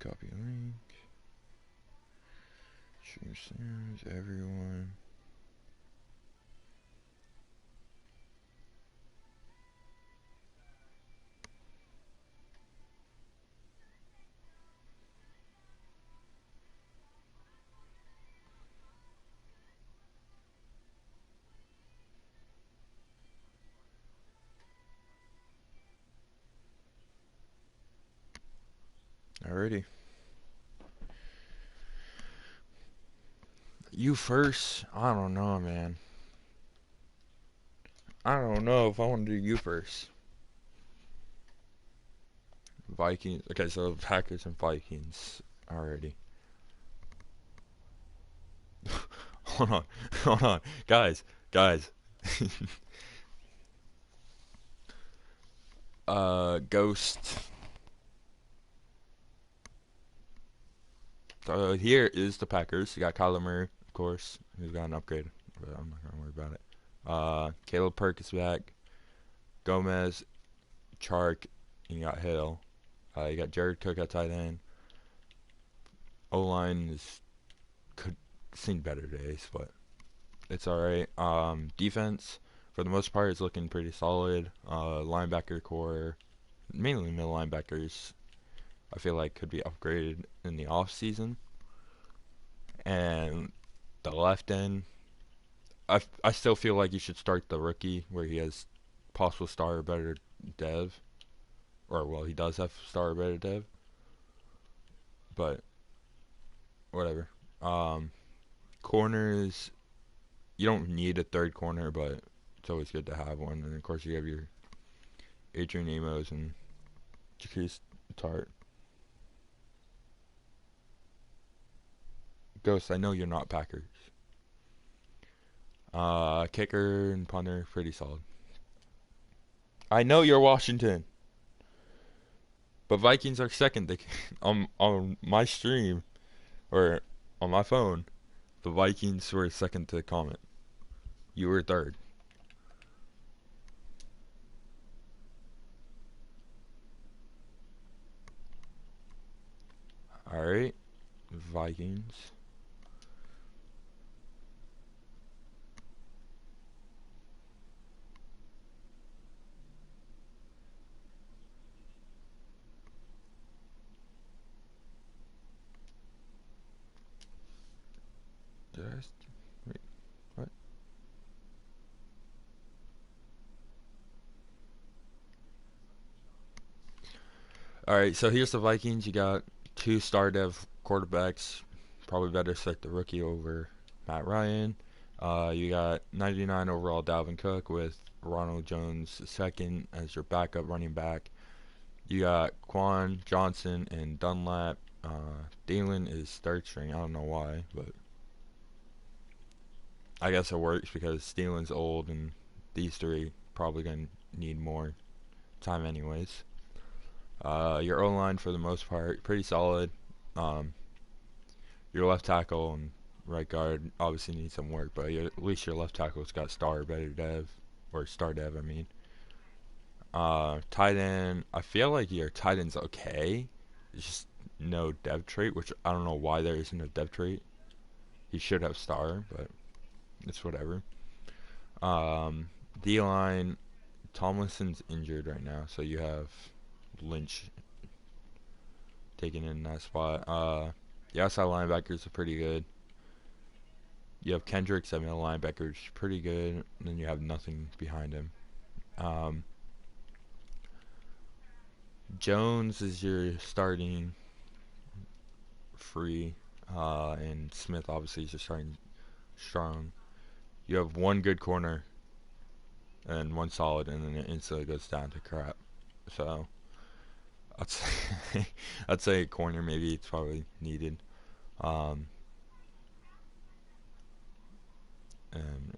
Copy link. Stream streams, everyone. Alrighty. You first? I don't know, man. I don't know if I want to do you first. Vikings. Okay, so Packers and Vikings. Already. Hold on. Hold on. Guys. Ghost. Here is the Packers. You got Kyler Murray, of course, who's got an upgrade, but I'm not gonna worry about it. Caleb Perkins back. Gomez, Chark, and you got Hill. You got Jared Cook at tight end. O-line could seen better days, but it's alright. Defense, for the most part, is looking pretty solid. Linebacker core, mainly middle linebackers, I feel like could be upgraded in the off season. And the left end, I still feel like you should start the rookie where he has possible star or better dev, or well, he does have star or better dev, but whatever. Corners, you don't need a third corner, but it's always good to have one. And of course, you have your Adrian Amos and Jaquez Tart. Ghost, I know you're not Packers. Kicker and punter, pretty solid. I know you're Washington, but Vikings are second. They on my stream or on my phone, the Vikings were second to comment. You were third. All right, Vikings. Wait, what? All right, so here's the Vikings. You got two star dev quarterbacks. Probably better select the rookie over Matt Ryan. You got 99 overall Dalvin Cook with Ronald Jones second as your backup running back. You got Quan Johnson and Dunlap. Thielen is third string. I don't know why, but I guess it works because Thielen's old and these three probably gonna need more time anyways. Your O line for the most part pretty solid. Your left tackle and right guard obviously need some work, but at least your left tackle's got star better dev or star dev. I mean, tight end. I feel like your tight end's okay. It's just no dev trait, which I don't know why there isn't a dev trait. He should have star, but it's whatever. D line. Tomlinson's injured right now, so you have Lynch taking in that spot. The outside linebackers are pretty good. You have Kendricks at middle linebackers, pretty good. And then you have nothing behind him. Jones is your starting free, and Smith obviously is your starting strong. You have one good corner and one solid, and then it instantly goes down to crap. So I'd say I'd say corner maybe it's probably needed. And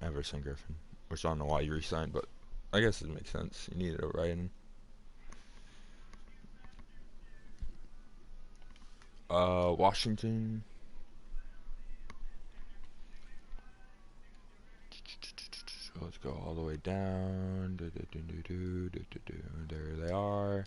Everson Griffin, which I don't know why you resigned, but I guess it makes sense. You needed a right end. Washington. Let's go all the way down. There they are.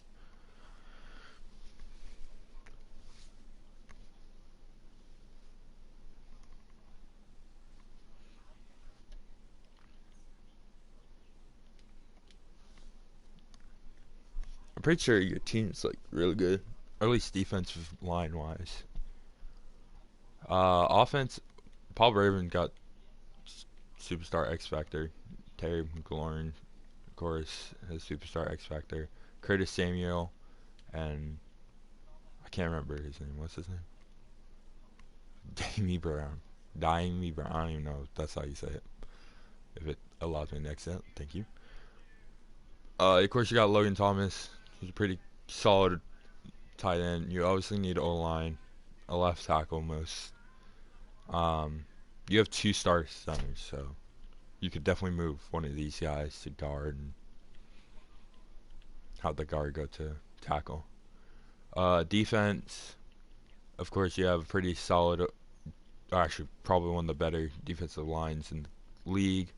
I'm pretty sure your team's like really good, or at least defensive line wise. Offense, Paul Raven got superstar X Factor. Terry McLaurin, of course, has superstar X Factor. Curtis Samuel, and I can't remember his name. What's his name? Damie Brown. Damie Brown. I don't even know if that's how you say it. If it allows me to accent, thank you. Of course, you got Logan Thomas. He's a pretty solid tight end. You obviously need O line, a left tackle most. You have two star centers, so you could definitely move one of these guys to guard and have the guard go to tackle. Defense, of course, you have a pretty solid, actually probably one of the better defensive lines in the league.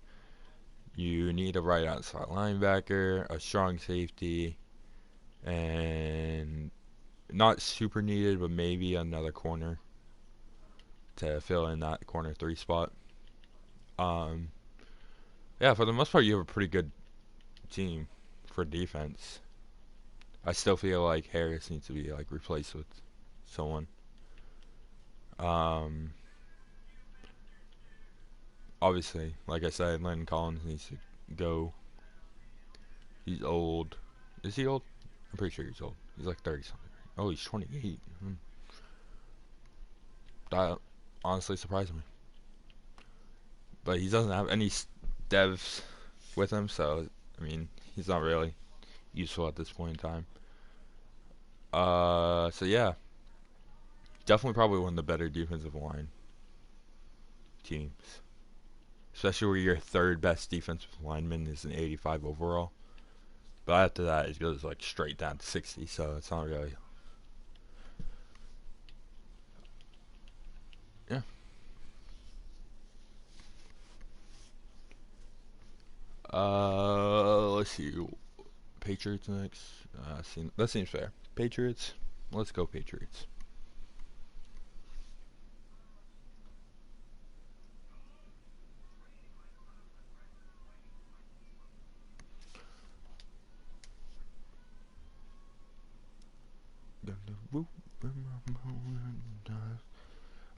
You need a right outside linebacker, a strong safety, and not super needed, but maybe another corner to fill in that corner 3 spot. Yeah, for the most part, you have a pretty good team for defense. I still feel like Harris needs to be like replaced with someone. Obviously, like I said, Landon Collins needs to go. He's old. Is he old? I'm pretty sure he's old. He's like 30 something. Oh, he's 28. That honestly surprised me. But he doesn't have any devs with him, so I mean, he's not really useful at this point in time. So yeah, definitely probably one of the better defensive line teams, especially where your third best defensive lineman is an 85 overall. But after that, it goes like straight down to 60, so it's not really. Yeah. Let's see. Patriots next. That seems fair. Patriots. Let's go Patriots.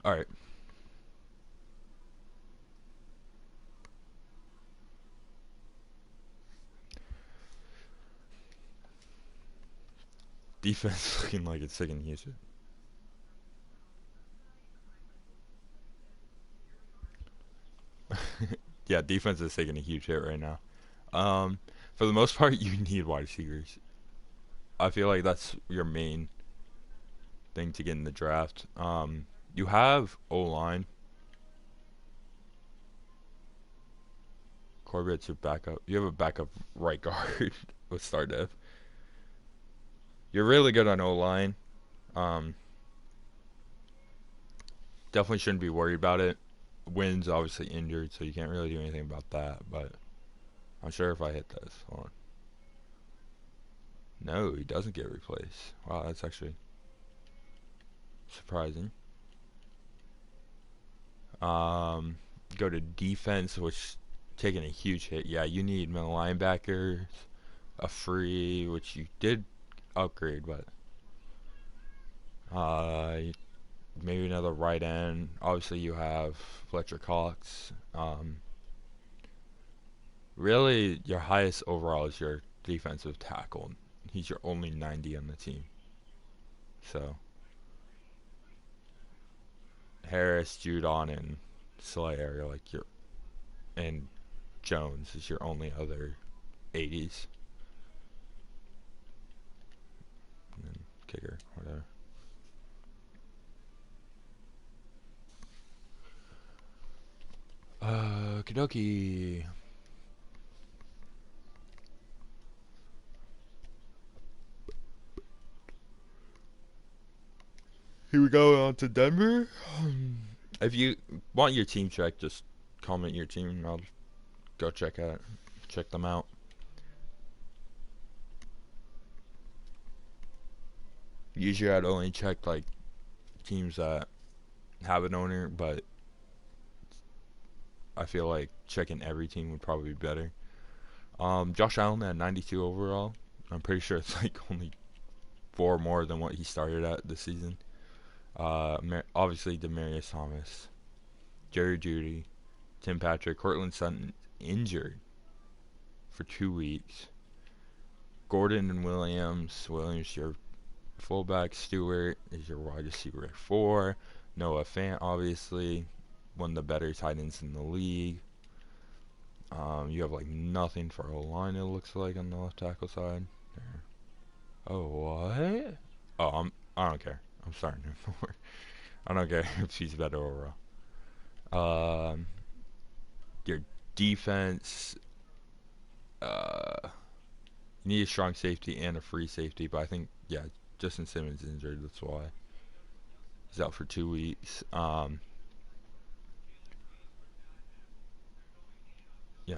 All right. Defense looking like it's taking Houston. Yeah, defense is taking a huge hit right now. For the most part, you need wide receivers. I feel like that's your main thing to get in the draft. You have O line. Corbett's your backup. You have a backup right guard with Stardev. You're really good on O line. Definitely shouldn't be worried about it. Wynn's obviously injured, so you can't really do anything about that. But I'm sure if I hit this, hold on. No, he doesn't get replaced. Wow, that's actually surprising. Go to defense, which taking a huge hit. Yeah, you need middle linebackers, a free, which you did upgrade, but maybe another right end. Obviously, you have Fletcher Cox. Really, your highest overall is your defensive tackle. He's your only 90 on the team. So Harris, Judon, and Slayer are like your, and Jones is your only other 80s. And then kicker, whatever. Kidoki. Here we go on to Denver. If you want your team checked, just comment your team and I'll go check them out. Usually I'd only check like teams that have an owner, but I feel like checking every team would probably be better. Josh Allen at 92 overall. I'm pretty sure it's like only 4 more than what he started at this season. Obviously, Demarius Thomas, Jerry Jeudy, Tim Patrick, Cortland Sutton injured for 2 weeks. Gordon and Williams. Williams, your fullback. Stewart is your wide receiver 4. Noah Fant, obviously, one of the better tight ends in the league. You have like nothing for a line, it looks like, on the left tackle side. There. Oh, what? I don't care. I'm starting him for. I don't care if he's better overall. Your defense, you need a strong safety and a free safety, but I think, yeah, Justin Simmons is injured. That's why he's out for 2 weeks. Yeah,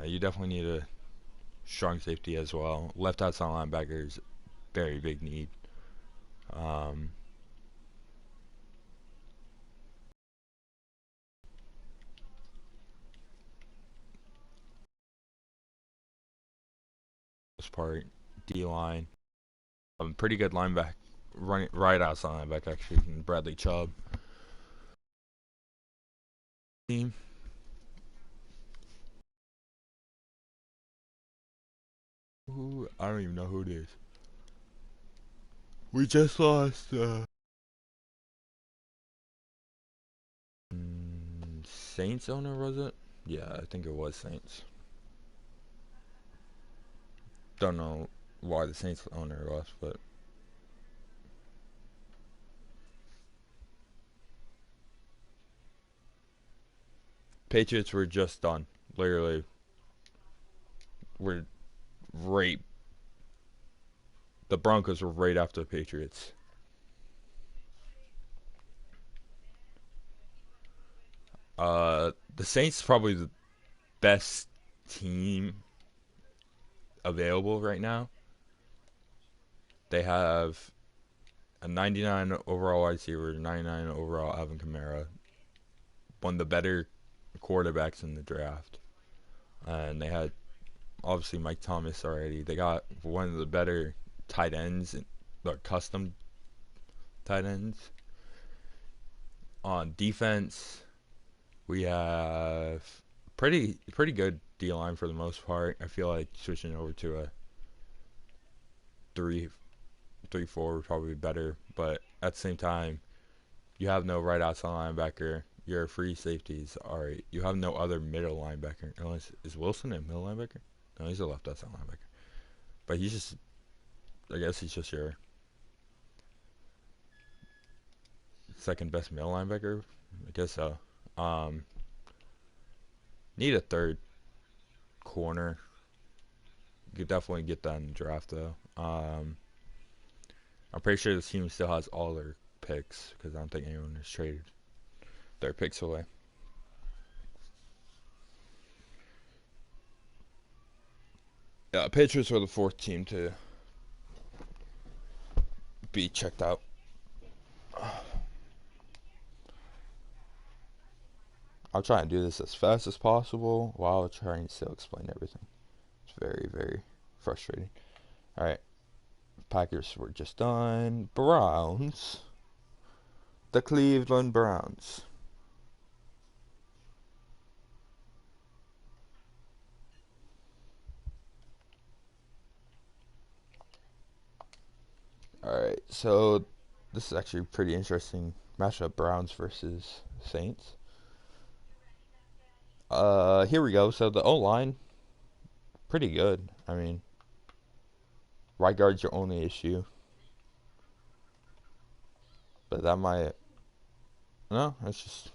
you definitely need a strong safety as well. Left outside linebacker is very big need. This part, D line, pretty good linebacker, right outside linebacker actually, Bradley Chubb. Team. I don't even know who it is. We just lost. Saints owner, was it? Yeah, I think it was Saints. Don't know why the Saints owner lost, but Patriots were just done. Literally, we're right. The Broncos were right after the Patriots. The Saints probably the best team available right now. They have a 99 overall wide receiver, 99 overall Alvin Kamara, one of the better quarterbacks in the draft, and they had obviously Mike Thomas already. They got one of the better tight ends, the custom tight ends. On defense, we have pretty good D line for the most part. I feel like switching over to a 3-4 would probably be better, but at the same time, you have no right outside linebacker. Your free safeties are. You have no other middle linebacker. Unless is Wilson a middle linebacker? No, he's a left outside linebacker. But he's just. I guess he's just your second best middle linebacker. I guess so. Need a third corner. You could definitely get that in the draft though. I'm pretty sure this team still has all their picks because I don't think anyone has traded their picks away. Yeah, Patriots were the 4th team to be checked out. I'll try and do this as fast as possible while trying to still explain everything. It's very, very frustrating. Alright. Packers were just done. Browns. The Cleveland Browns. Alright, so this is actually a pretty interesting matchup. Browns versus Saints. Here we go. So the O-line, pretty good. I mean, right guard's your only issue. But that might... No, it's just...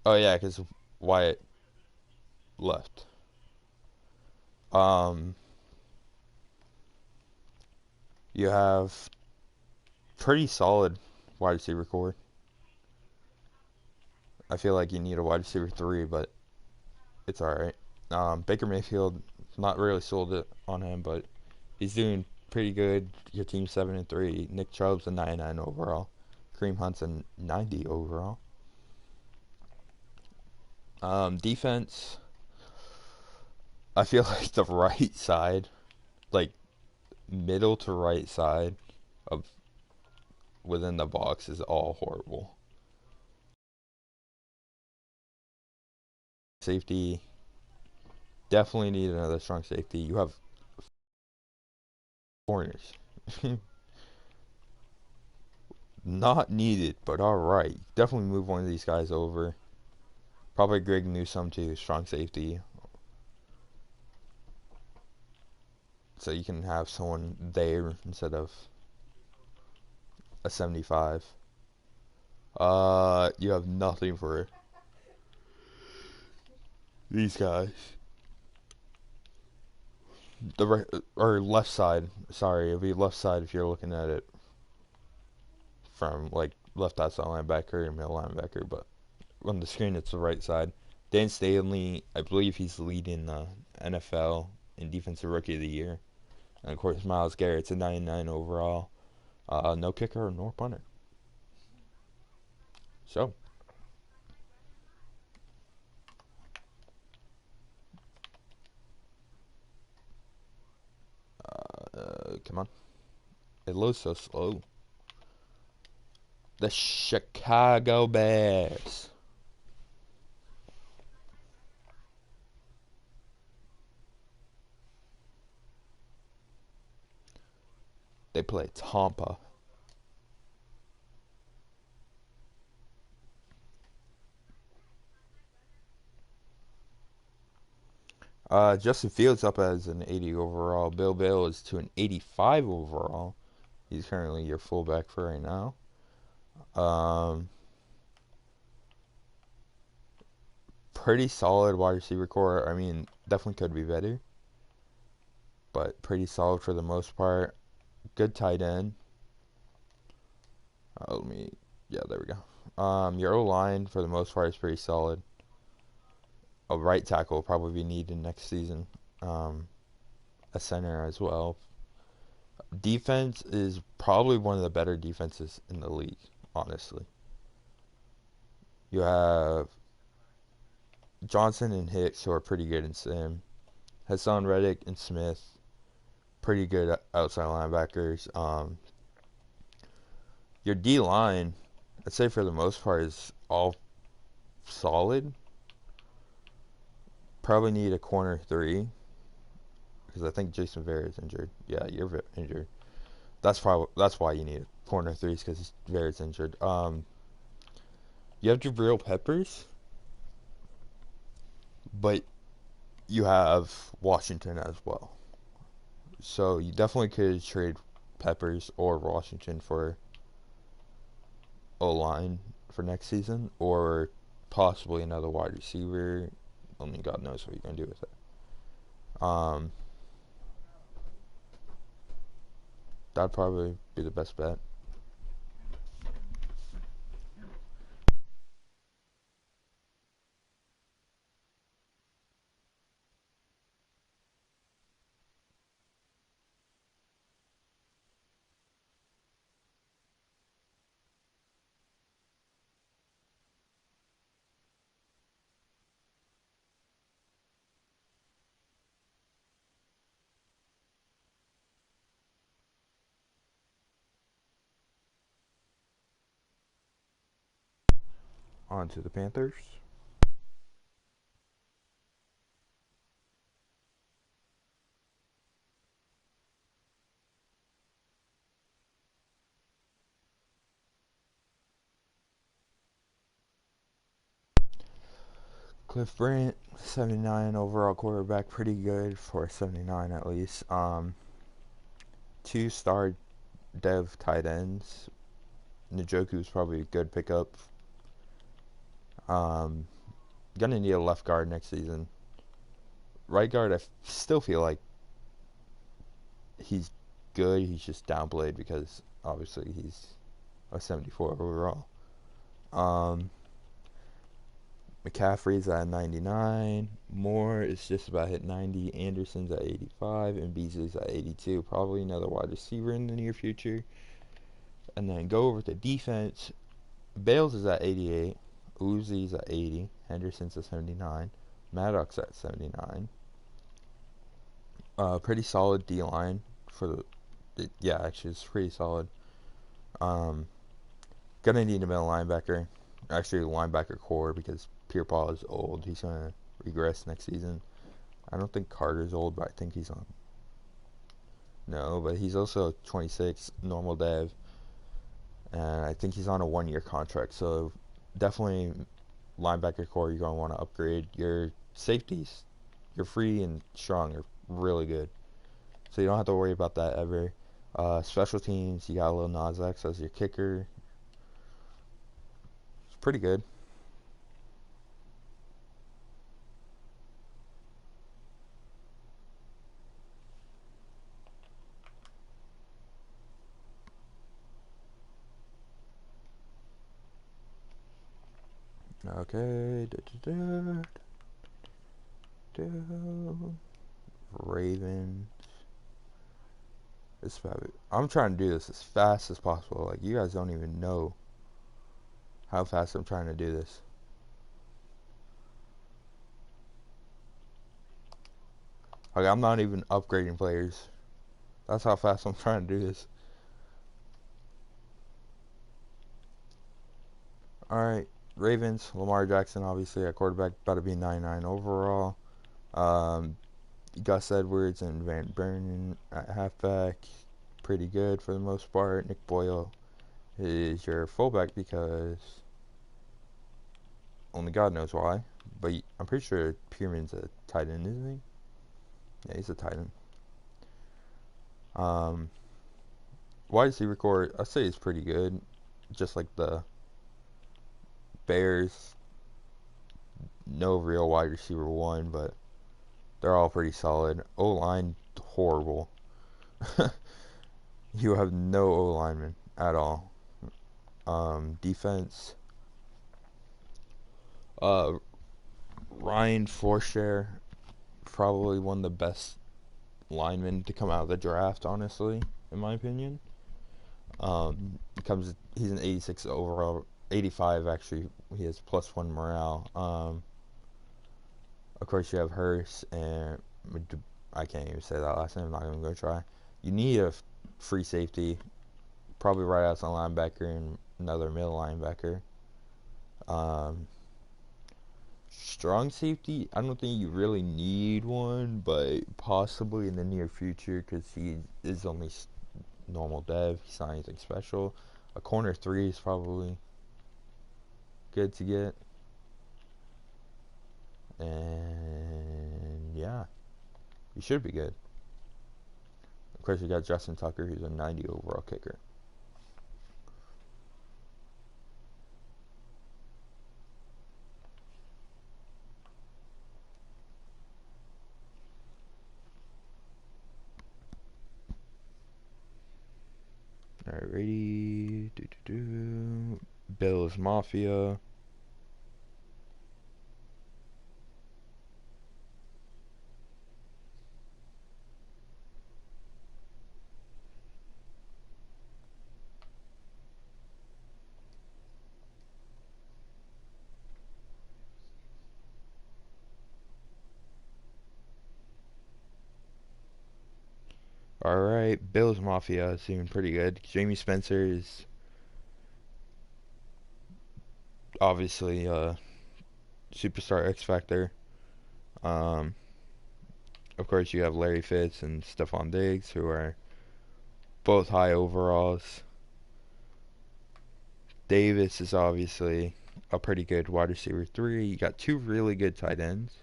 Oh, yeah, because Wyatt left. You have pretty solid wide receiver core. I feel like you need a wide receiver 3, but it's alright. Baker Mayfield, not really sold it on him, but he's doing pretty good. Your team's 7-3. Nick Chubb's a 99 overall. Kareem Hunt's a 90 overall. Defense, I feel like the right side, like middle to right side of within the box is all horrible. Safety, definitely need another strong safety. You have corners. Not needed, but alright. Definitely move one of these guys over. Probably Greg Newsome too, strong safety. So you can have someone there instead of a 75. You have nothing for these guys. The right or left side. Sorry, it'll be left side if you're looking at it from like left outside linebacker or middle linebacker. But on the screen, it's the right side. Dan Staley, I believe he's leading the NFL in Defensive Rookie of the Year. And of course, Myles Garrett's a 99 overall. No kicker nor punter. So, come on. It loads so slow. The Chicago Bears. They play Tampa. Justin Fields up as an 80 overall. Bill Bale is to an 85 overall. He's currently your fullback for right now. Pretty solid wide receiver core. I mean, definitely could be better, but pretty solid for the most part. Good tight end. Yeah, there we go. Your O line for the most part is pretty solid. A right tackle will probably be needed next season. A center as well. Defense is probably one of the better defenses in the league, honestly. You have Johnson and Hicks, who are pretty good in sim. Hassan Reddick and Smith, pretty good outside linebackers. Your D line, I'd say for the most part, is all solid. Probably need a corner 3 because I think Jason Vera is injured. Yeah, you're injured. That's why you need a corner 3 because Vera's injured. You have Jabril Peppers, but you have Washington as well. So you definitely could trade Peppers or Washington for O-line for next season, or possibly another wide receiver. Only God knows what you're going to do with it. That'd probably be the best bet. On to the Panthers. Cliff Brandt, 79 overall quarterback, pretty good for 79 at least. 2-star dev tight ends. Njoku's probably a good pickup. Gonna need a left guard next season. Right guard, I still feel like he's good. He's just downplayed because obviously he's a 74 overall. McCaffrey's at 99. Moore is just about hit 90. Anderson's at 85. And Beasley's at 82. Probably another wide receiver in the near future. And then go over to defense. Bales is at 88. Uzi's at 80. Henderson's at 79. Maddox at 79. Pretty solid D line for yeah, actually it's pretty solid. Um, Gonna need a middle linebacker, actually a linebacker core because Pierre Paul is old. He's gonna regress next season. I don't think Carter's old, but I think he's on. No, but he's also 26, normal dev, and I think he's on a 1 year contract. So definitely linebacker core you're gonna want to upgrade. Your safeties, you're free and strong are really good, so you don't have to worry about that ever. Special teams, you got a little Nas X as your kicker. It's pretty good. Okay. Ravens. I'm trying to do this as fast as possible. Like, you guys don't even know how fast I'm trying to do this. Like, I'm not even upgrading players. That's how fast I'm trying to do this. Alright, Ravens, Lamar Jackson, obviously, at quarterback, about to be 99 overall. Um, Gus Edwards and Van Buren at halfback, pretty good for the most part. Nick Boyle is your fullback because only God knows why. But I'm pretty sure Pierman's a tight end, isn't he? Yeah, he's a tight end. Um, Wide receiver core, I say it's pretty good. Just like the Bears, no real wide receiver one, but they're all pretty solid. O line, horrible. You have no O lineman at all. Defense, uh, Ryan Forshair, probably one of the best linemen to come out of the draft, honestly, in my opinion. He's an 86 overall, 85 actually. He has +1 morale. Of course, you have Hurst and I can't even say that last name. I'm not even going to try. You need a free safety, probably right outside linebacker and another middle linebacker. Um, Strong safety, I don't think you really need one, but possibly in the near future because he is only normal dev. He's not anything special. A corner three is probably good to get. And yeah, you should be good. Of course, you got Justin Tucker, who's a 90 overall kicker. Alright, ready. Bills Mafia. Alright, Bills Mafia is doing pretty good. Jamie Spencer is obviously a superstar X Factor. Um, of course, you have Larry Fitz and Stephon Diggs, who are both high overalls. Davis is obviously a pretty good wide receiver three. You got two really good tight ends.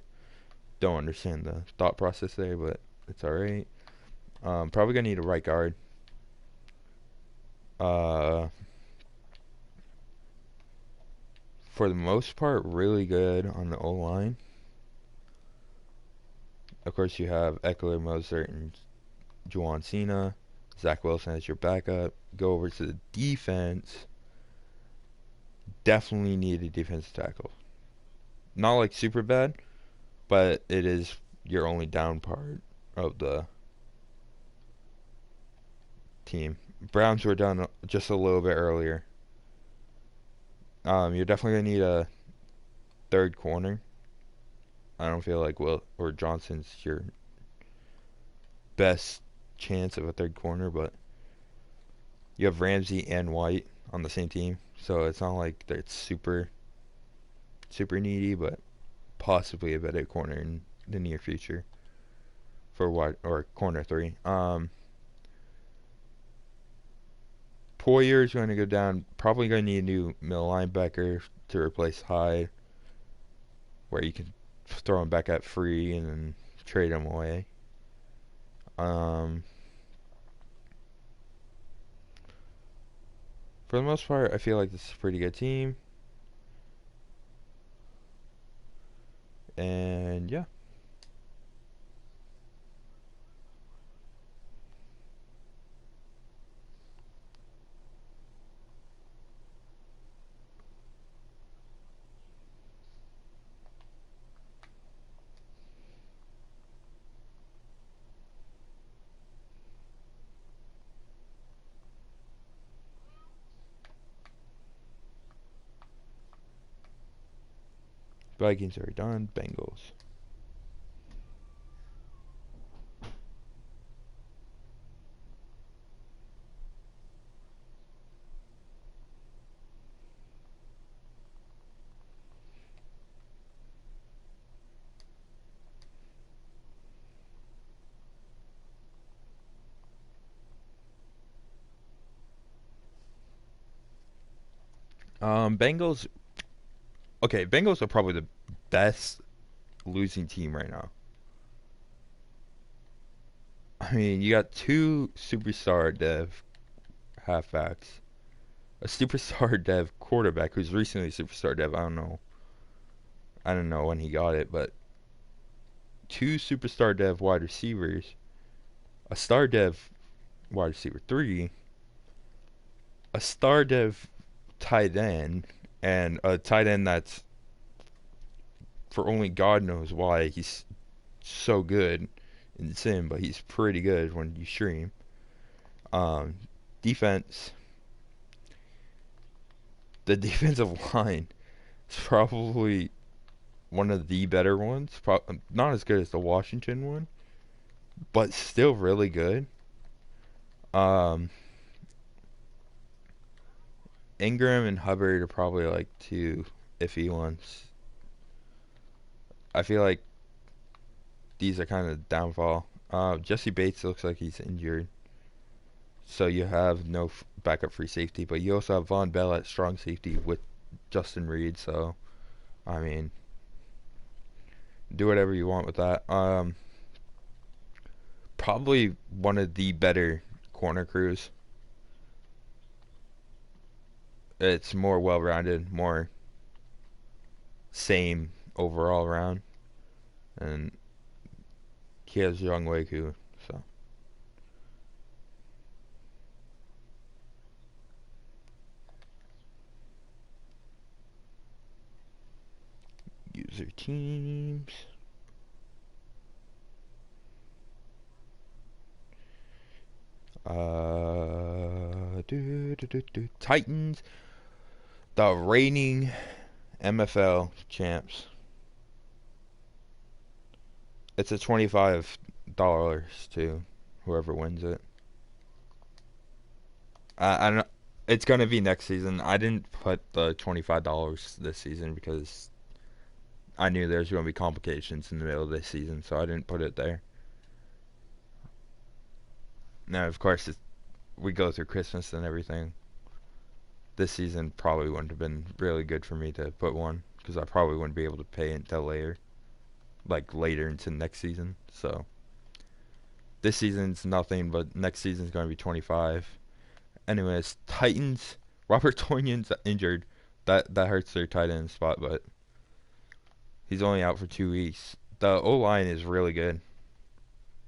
Don't understand the thought process there, but it's alright. Probably gonna need a right guard. Uh, for the most part, really good on the O line. Of course, you have Eckler, Mozart, and Juwan Cena. Zach Wilson as your backup. Go over to the defense. Definitely need a defensive tackle. Not like super bad, but it is your only down part of the team. Browns were done just a little bit earlier. You're definitely gonna need a third corner. I don't feel like Will or Johnson's your best chance of a third corner, but you have Ramsey and White on the same team, so it's not like it's super needy, but possibly a better corner in the near future for wide or corner three. Poyer's going to go down. Probably going to need a new middle linebacker to replace Hyde, where you can throw him back at free and then trade him away. For the most part, I feel like this is a pretty good team. And yeah. Vikings are done. Bengals. Bengals. Okay, Bengals are probably the best losing team right now. I mean, you got two superstar dev halfbacks, a superstar dev quarterback who's recently a superstar dev. I don't know when he got it, but two superstar dev wide receivers, a star dev wide receiver three, a star dev tight end, and a tight end that's for only God knows why he's so good in sim, but he's pretty good when you stream. Um, Defense, the defensive line is probably one of the better ones. Not as good as the Washington one, but still really good. Um, Ingram and Hubbard are probably like two iffy ones. I feel like these are kind of downfall. Jesse Bates looks like he's injured, so you have no backup free safety, but you also have Von Bell at strong safety with Justin Reed. So, I mean, do whatever you want with that. Probably one of the better corner crews. It's more well-rounded, more same overall round, and he has Young Waku, so user teams. Titans, the reigning MFL champs. It's a $25 to whoever wins it. I don't. It's gonna be next season. I didn't put the $25 this season because I knew there was gonna be complications in the middle of this season, so I didn't put it there. Now, of course, we go through Christmas and everything. This season probably wouldn't have been really good for me to put one because I probably wouldn't be able to pay it until later, like later into next season. So this season's nothing, but next season's going to be 25. Anyways, Titans. Robert Tonyan's injured. That hurts their tight end spot, but he's only out for 2 weeks. The O line is really good.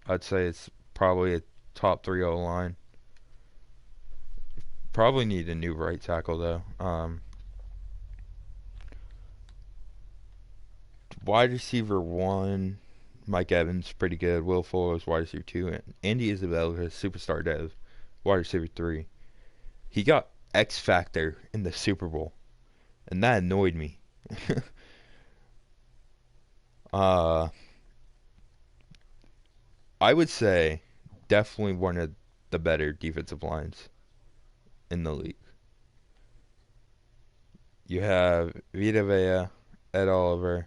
I'd say it's probably a top three O line. Probably need a new right tackle though. Wide receiver one, Mike Evans, pretty good. Will Fuller's wide receiver two, and Andy Isabella, superstar dev, wide receiver three. He got X Factor in the Super Bowl, and that annoyed me. uh, I would say definitely one of the better defensive lines in the league. You have Vita Vea, Ed Oliver,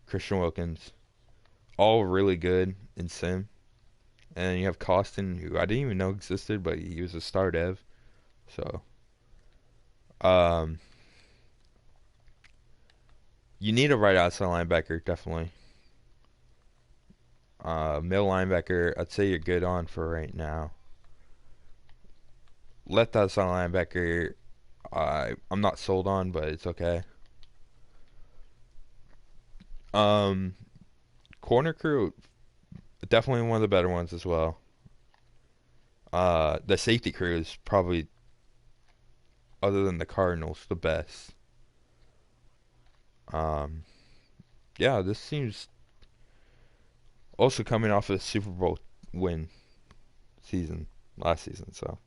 Christian Wilkins, all really good in sim. And you have Costin, who I didn't even know existed, but he was a star dev. So, um, you need a right outside linebacker, definitely. Middle linebacker, I'd say you're good on for right now. Left outside linebacker, I'm not sold on, but it's okay. Um, Corner crew, definitely one of the better ones as well. The safety crew is probably, other than the Cardinals, the best. Um, yeah, this seems also coming off a Super Bowl win season last season. So,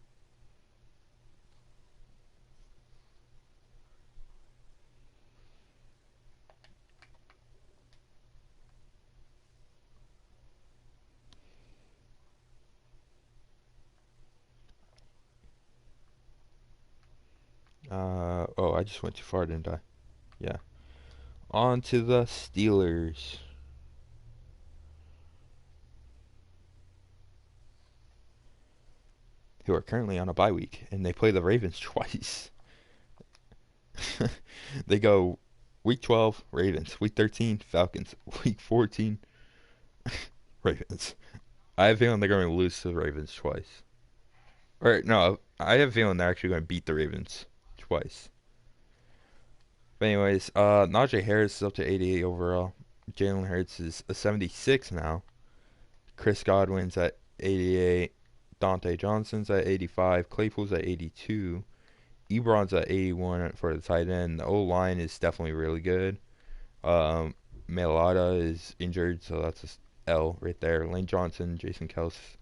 oh, I just went too far, didn't I? Yeah. On to the Steelers, who are currently on a bye week, and they play the Ravens twice. They go week 12, Ravens. Week 13, Falcons. Week 14, Ravens. I have a feeling they're going to lose to the Ravens twice. Or, no, I have a feeling they're actually going to beat the Ravens twice. But anyways, Najee Harris is up to 88 overall. Jalen Hurts is a 76 now. Chris Godwin's at 88. Dante Johnson's at 85. Claypool's at 82. Ebron's at 81 for the tight end. The O-line is definitely really good. Um, Mailata is injured, so that's a L right there. Lane Johnson, Jason Kelsey,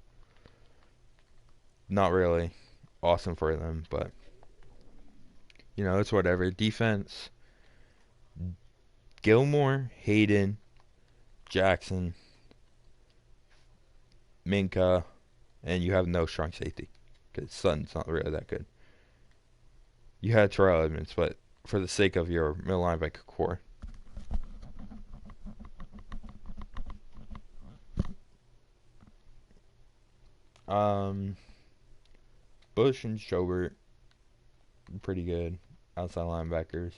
not really awesome for them, but it's whatever. Defense, Gilmore, Hayden, Jackson, Minka, and you have no strong safety because Sutton's not really that good. You had Terrell Edmonds, but for the sake of your middle linebacker core, um, Bush and Schobert, pretty good outside linebackers.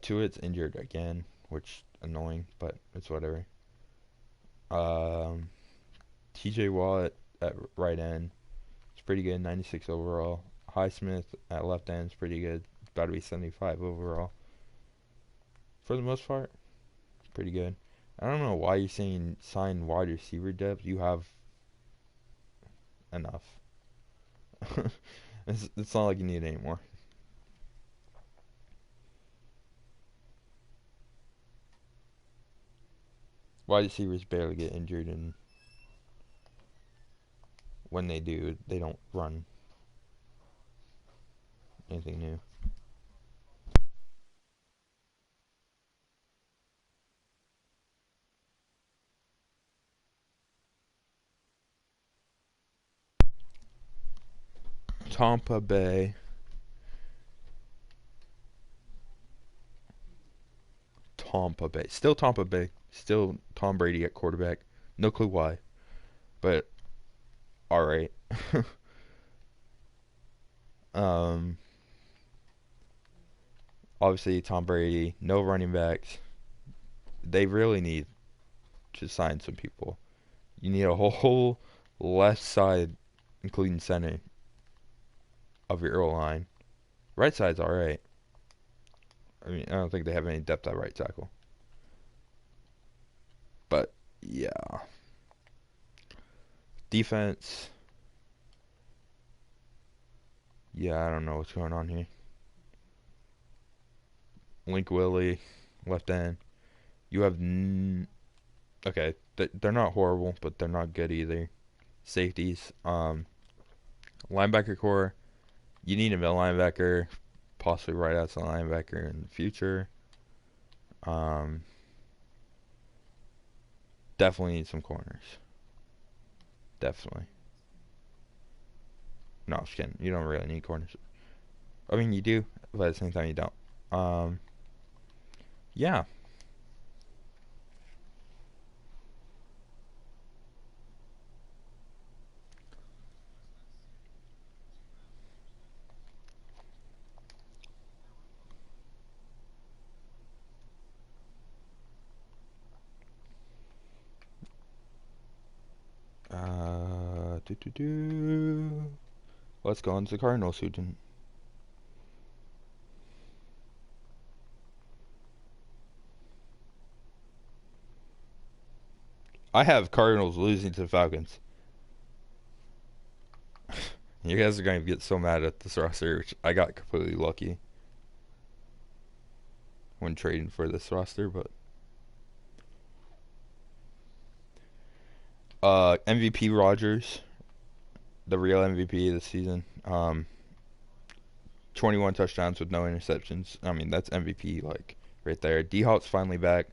Tuitt's injured again, which annoying, but it's whatever. Um, T.J. Watt at right end, it's pretty good, 96 overall. Highsmith at left end is pretty good, about to be 75 overall. For the most part, pretty good. I don't know why you're saying sign wide receiver depth. You have enough. It's not like you need any more. Wide receivers barely get injured, and when they do, they don't run anything new. Tampa Bay. Tampa Bay. Still Tampa Bay. Still Tom Brady at quarterback. No clue why, but all right. um, Obviously Tom Brady. No running backs. They really need to sign some people. You need a whole left side, including center, of your line. Right side's all right. I mean, I don't think they have any depth at right tackle. But yeah, defense. Yeah, I don't know what's going on here. Link Willie, left end. You have okay. They're not horrible, but they're not good either. Safeties. Linebacker core. You need a middle linebacker, possibly right outside linebacker in the future. Um, Definitely need some corners. definitely. No, I'm just kidding. You don't really need corners. I mean, you do, but at the same time, you don't. Yeah. Do do do. Let's go on to the Cardinals, who didn't. I have Cardinals losing to the Falcons. You guys are going to get so mad at this roster, which I got completely lucky when trading for this roster, but MVP Rodgers, the real MVP of the season. 21 touchdowns with no interceptions. I mean, that's MVP like right there. D-Hop's finally back.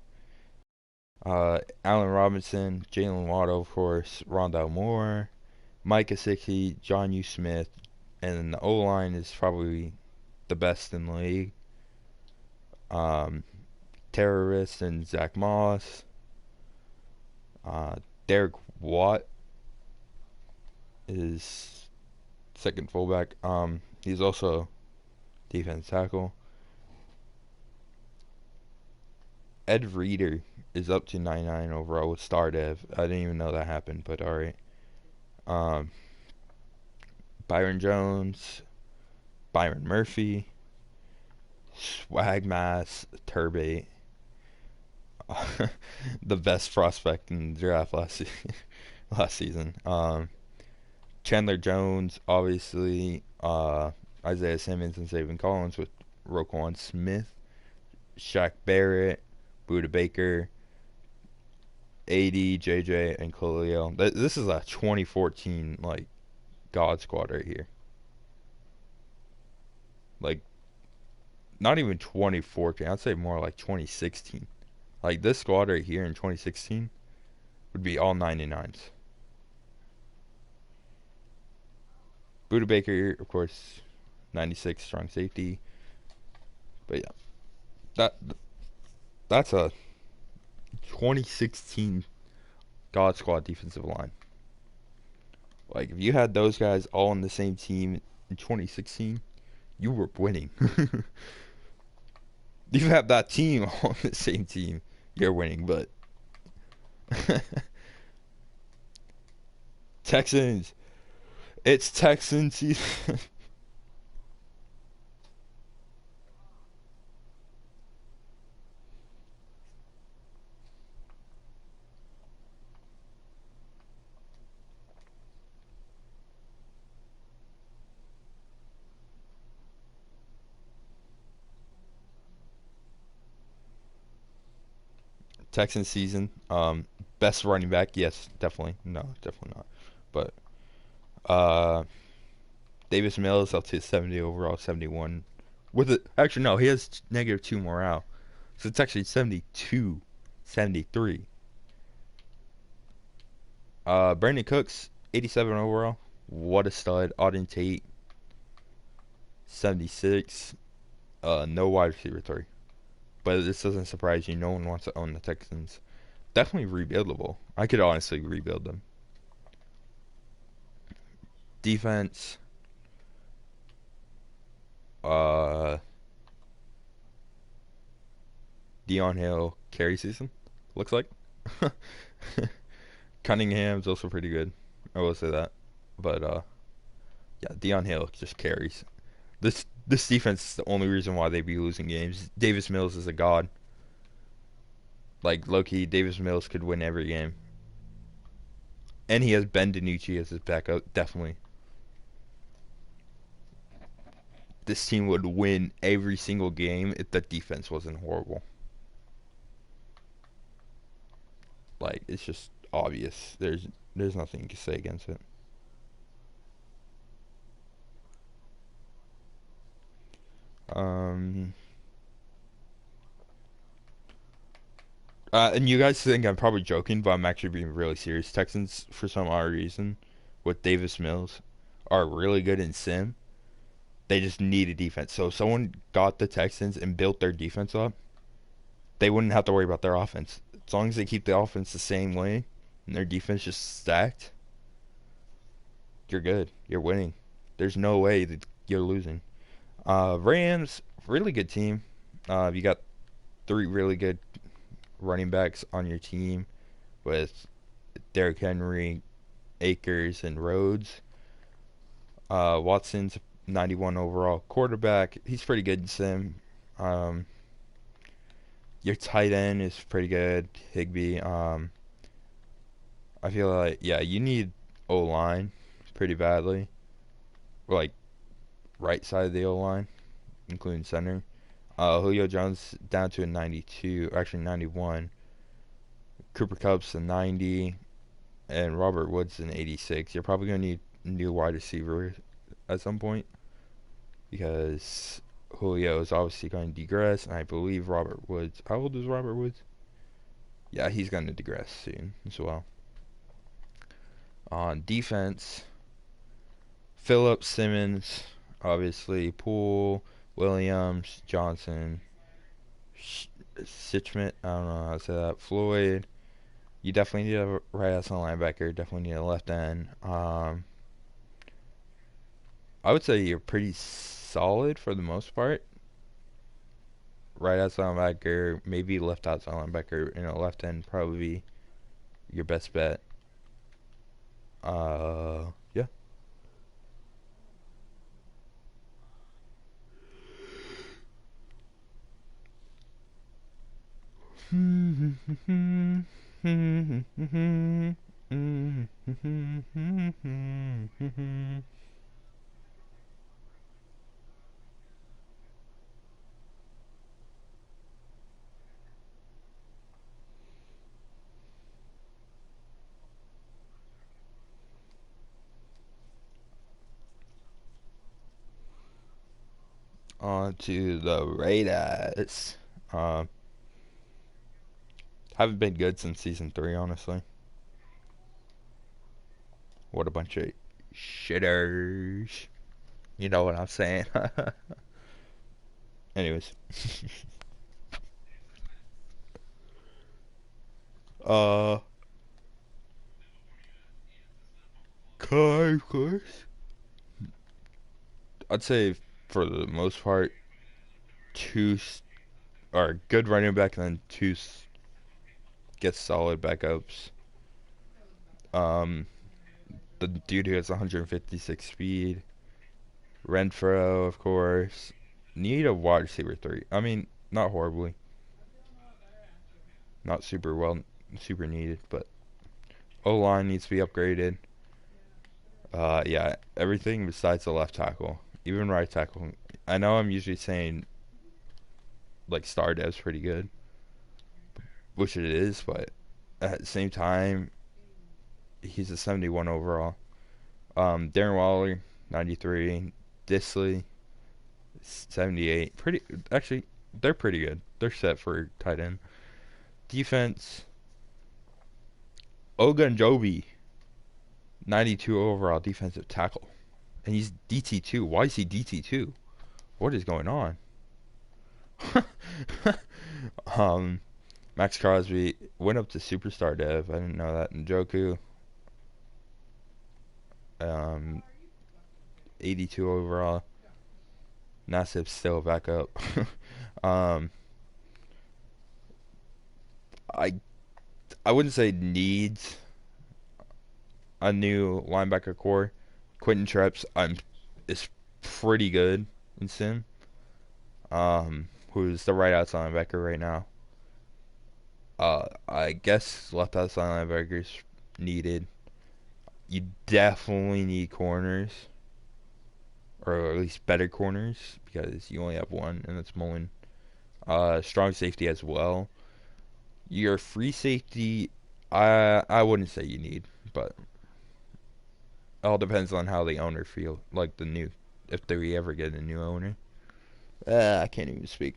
Allen Robinson, Jalen Waddle, of course, Rondell Moore, Micah Gesicki, John U. Smith, and the O-line is probably the best in the league. Terrorist and Zach Moss. Derek Watt is second fullback. He's also defense tackle. Ed Reeder is up to 99 overall with star dev. I didn't even know that happened, but alright. Byron Jones, Byron Murphy, Swagmass, Turbate, the best prospect in the draft last season. Chandler Jones, obviously, Isaiah Simmons and Zayvon Collins with Roquan Smith, Shaq Barrett, Buda Baker, AD, JJ, and Khalil. This is a 2014 like God squad right here. Like not even 2014. I'd say more like 2016. Like this squad right here in 2016 would be all 99s. Buda Baker, of course, 96 strong safety. But yeah, that that's a 2016 God squad defensive line. Like if you had those guys all on the same team in 2016, you were winning. You have that team on the same team, you're winning. But Texans, it's Texans season. Texans season. Best running back, yes, definitely. No, definitely not. But uh, Davis Mills up to 70 overall, 71. With it, actually no, he has -2 morale, so it's actually 72, 73. Brandon Cooks, 87 overall. What a stud. Auden Tate, 76. No wide receiver 3. But this doesn't surprise you. No one wants to own the Texans. Definitely rebuildable. I could honestly rebuild them. Defense. Uh, Dion Hill carry season. Looks like. Cunningham's also pretty good. I will say that. But yeah, Dion Hill just carries. This defense is the only reason why they be losing games. Davis Mills is a god. Like low-key, Davis Mills could win every game. And he has Ben DiNucci as his backup, definitely. This team would win every single game if the defense wasn't horrible. Like it's just obvious. There's nothing you can say against it. Um, And you guys think I'm probably joking, but I'm actually being really serious. Texans, for some odd reason, with Davis Mills, are really good in sim. They just need a defense. So if someone got the Texans and built their defense up, they wouldn't have to worry about their offense. As long as they keep the offense the same way and their defense just stacked, you're good. You're winning. There's no way that you're losing. Rams, really good team. You got three really good running backs on your team with Derrick Henry, Akers, and Rhodes. Watson's 91 overall quarterback. He's pretty good in sim. Um, your tight end is pretty good, Higbee. I feel like, yeah, you need O line pretty badly, like right side of the O line, including center. Julio Jones down to a 92, actually 91. Cooper Kupp's a 90, and Robert Woods an 86. You're probably gonna need a new wide receiver at some point because Julio is obviously going to digress, and I believe Robert Woods. How old is Robert Woods? Yeah, he's going to digress soon as well. On defense, Phillips, Simmons, obviously Poole, Williams, Johnson, Sitchmet, I don't know how to say that, Floyd. You definitely need a right outside linebacker. Definitely need a left end. I would say you're pretty solid for the most part. Right outside linebacker, maybe left outside linebacker, left end probably your best bet. Yeah. On to the Raiders. Um, haven't been good since season 3, honestly. What a bunch of shitters. You know what I'm saying? Anyways. uh, course. I'd say for the most part, two are good running back, and then two get solid backups. Um, the dude who has 156 speed, Renfro, of course. Need a wide receiver 3. I mean, not horribly, not super well, super needed, but O line needs to be upgraded. Yeah, everything besides the left tackle, even right tackle. I know I'm usually saying like star dev's pretty good, which it is, but at the same time, he's a 71 overall. Darren Waller, 93. Disley, 78. Pretty, actually, they're pretty good. They're set for tight end. Defense, Ogunjobi, 92 overall defensive tackle. And he's DT2. Why is he DT2? What is going on? um, Max Crosby went up to superstar dev. I didn't know that. Njoku, 82 overall. Nassib's still back up. um, I I wouldn't say needs a new linebacker core. Quentin Treps is pretty good in sim. Who's the right outside linebacker right now? I guess left outside linebackers needed. You definitely need corners, or at least better corners, because you only have one, and that's Mullen. Strong safety as well. Your free safety, I wouldn't say you need, but it all depends on how the owner feel, like the new, if they ever get a new owner. I can't even speak.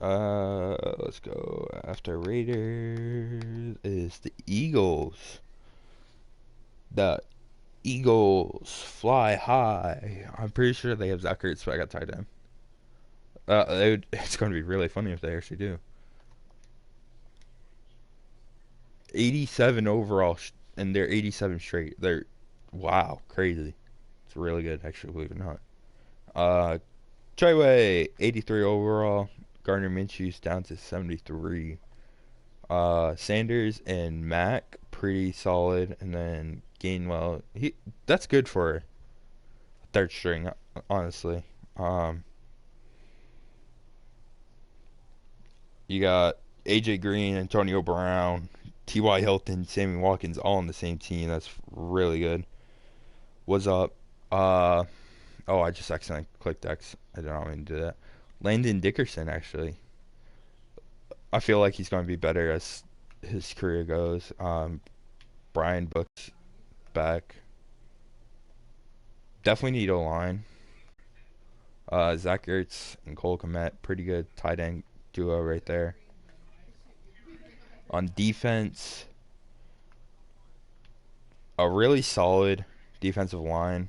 Let's go. After Raiders is the Eagles. The Eagles fly high. I'm pretty sure they have Zach Ertz, but I got tied in. It's going to be really funny if they actually do. 87 overall, and they're 87 straight. They're wow, crazy. It's really good, actually, believe it or not. Treyway, 83 overall. Gardner Minshew's down to 73. Sanders and Mack, pretty solid, and then Gainwell. That's good for third string, honestly. You got AJ Green, Antonio Brown, T.Y. Hilton, Sammy Watkins, all on the same team. That's really good. What's up? Uh, oh, I just accidentally clicked X. I don't mean to do that. Landon Dickerson, actually. I feel like he's going to be better as his career goes. Brian Book's back. Definitely need O-line. Zach Ertz and Cole Kmet, pretty good tight end duo right there. On defense, a really solid defensive line.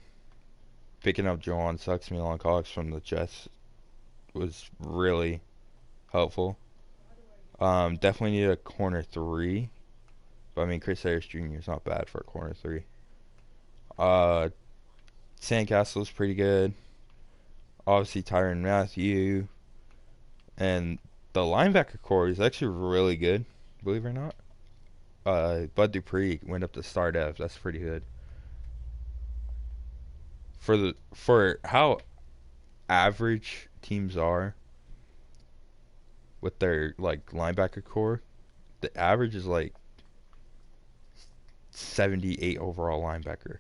Picking up Joan Suxmilan Cox from the Jets was really helpful. Definitely need a corner three. But I mean, Chris Harris Jr. is not bad for a corner three. Sandcastle's pretty good. Obviously, Tyrann Mathieu. And the linebacker core is actually really good, believe it or not. Bud Dupree went up to star dev. That's pretty good. For how average teams are with their like linebacker core, the average is like 78 overall linebacker.